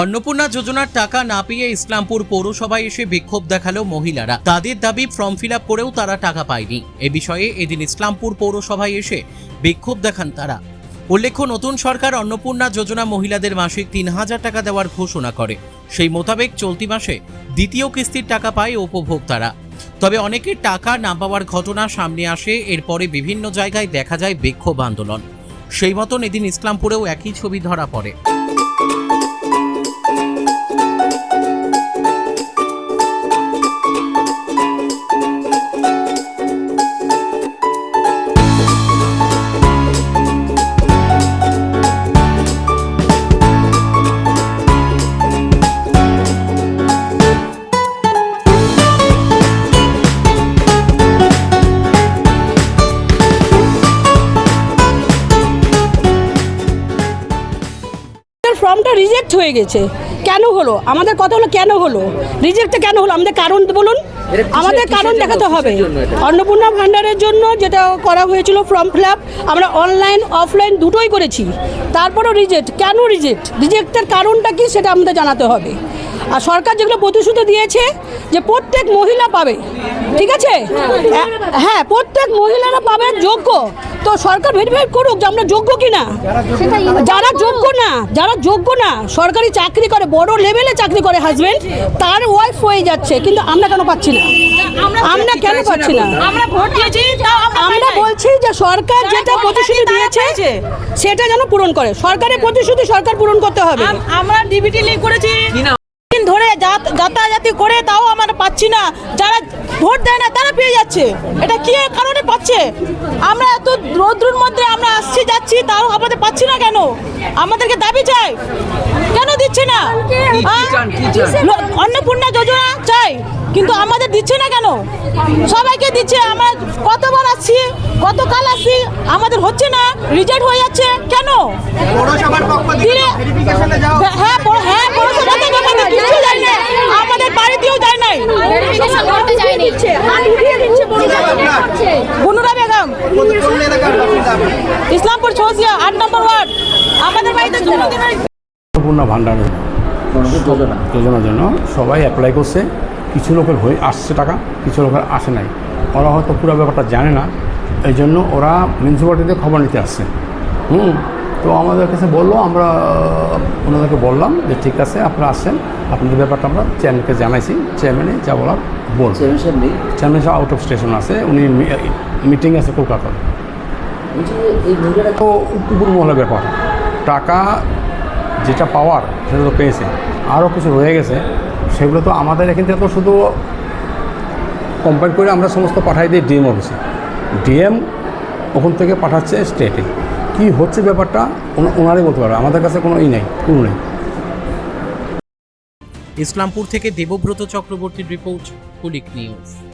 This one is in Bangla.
অন্নপূর্ণা যোজনার টাকা না পেয়ে ইসলামপুর পৌরসভায় এসে বিক্ষোভ দেখালো মহিলারা। তাদের দাবি ফর্ম ফিল আপ করেও তারা টাকা পায়নি। এ বিষয়ে এদিন ইসলামপুর পৌরসভায় এসে বিক্ষোভ দেখান তারা। উল্লেখ্য, নতুন সরকার অন্নপূর্ণা যোজনা মহিলাদের মাসিক ৩,০০০ টাকা দেওয়ার ঘোষণা করে। সেই মোতাবেক চলতি মাসে দ্বিতীয় কিস্তির টাকা পায় উপভোক্তারা। তবে অনেকের টাকা না পাওয়ার ঘটনা সামনে আসে। এরপরে বিভিন্ন জায়গায় দেখা যায় বিক্ষোভ আন্দোলন। সেই মতন এদিন ইসলামপুরেও একই ছবি ধরা পড়ে। ফর্মটা রিজেক্ট হয়ে গেছে। কেন হলো? আমাদের কথা হলো কেন হলো, রিজেক্টটা কেন হলো? আমাদের কারণ বলুন, আমাদের কারণ দেখাতে হবে। অন্নপূর্ণা ভান্ডারের জন্য যেটা করা হয়েছিল ফর্ম ফিল আপ, আমরা অনলাইন অফলাইন দুটোই করেছি, তারপরেও রিজেক্ট। কেন রিজেক্টের কারণটা কি সেটা আমাদের জানাতে হবে। আর সরকার যেগুলো প্রতিশ্রুতি দিয়েছে যে প্রত্যেক মহিলা পাবে, ঠিক আছে, হ্যাঁ প্রত্যেক মহিলারা পাবে যোগ্য, তো সরকার ভেরিফাই করুক যে আমরা যোগ্য কিনা। যারা যোগ্য না সরকারি চাকরি করে, বড় লেভেলে চাকরি করে হাজবেন্ড, তার ওয়াইফ হয়ে যাচ্ছে, কিন্তু আমরা কেন পাচ্ছি না? আমরা কেন পাচ্ছি না? আমরা বলছি যে সরকার যেটা প্রতিশ্রুতি দিয়েছে সেটা যেন পূরণ করে। সরকারের প্রতিশ্রুতি সরকার পূরণ করতে হবে। আমরা ডিবিটি লিঙ্ক করেছি ধরে যাতায়াতি করে, তাও আমরা পাচ্ছি না। যারা ভোট দেয় না তারা পেয়ে যাচ্ছে। এটা কি কারণে পাচ্ছে? আমরা এত রৌদ্রের মধ্যে আমরা আসছি যাচ্ছি, তাও আমাদের পাচ্ছি না কেন? আমাদেরকে দাবি চাই, কেন দিচ্ছে না? অন্নপূর্ণা যোজনা চাই, কিন্তু আমাদের দিচ্ছে না কেন? সবাইকে দিচ্ছে। আমরা কতবার আসছি, গতকাল আসছি, আমাদের হচ্ছে না, রিজেক্ট হয়ে যাচ্ছে কেন? হ্যাঁ পৌরসভাতে কিছু যায় না, আমাদের বাড়িতেও যায় নাই। বুনুরা বেগম, ইসলামপুর ছৌসিয়া ৮ নম্বর ওয়ার্ড। আমাদের বাড়িতে অন্নপূর্ণা ভান্ডারের যোজনার জন্য সবাই অ্যাপ্লাই করছে। কিছু লোকের হয়ে আসছে টাকা, কিছু লোকের আসে নাই। ওরা হয়তো পুরো ব্যাপারটা জানে না, এই জন্য ওরা মিউনিসিপ্যালিটিতে খবর নিতে আসছে। তো আমাদের কাছে বললো, আমরা ওনাদেরকে বললাম যে ঠিক আছে আপনারা আসছেন, আপনাদের ব্যাপারটা আমরা চেয়ারম্যানকে জানাইছি। চেয়ারম্যানে যা বলার বলছে। চেয়ারম্যান সব আউট অফ স্টেশন আছে, উনি মিটিং আছে কলকাতায়। তো উপর মহলের ব্যাপার, টাকা যেটা পাওয়ার সেটা তো পেয়েছে, আরও কিছু রয়ে গেছে, সেগুলো তো আমাদের এখান থেকে তো শুধু কম্পেয়ার করে আমরা সমস্ত পাঠাই দিই ডিএম অফিসে। ডিএম ওখান থেকে পাঠাচ্ছে স্টেটে। কি হচ্ছে ব্যাপারটা ওনারাই বলতে পারবে, আমাদের কাছে কোনো নেই, কোনো নেই। ইসলামপুর থেকে দেবব্রত চক্রবর্তীর রিপোর্ট, কুলিক নিউজ।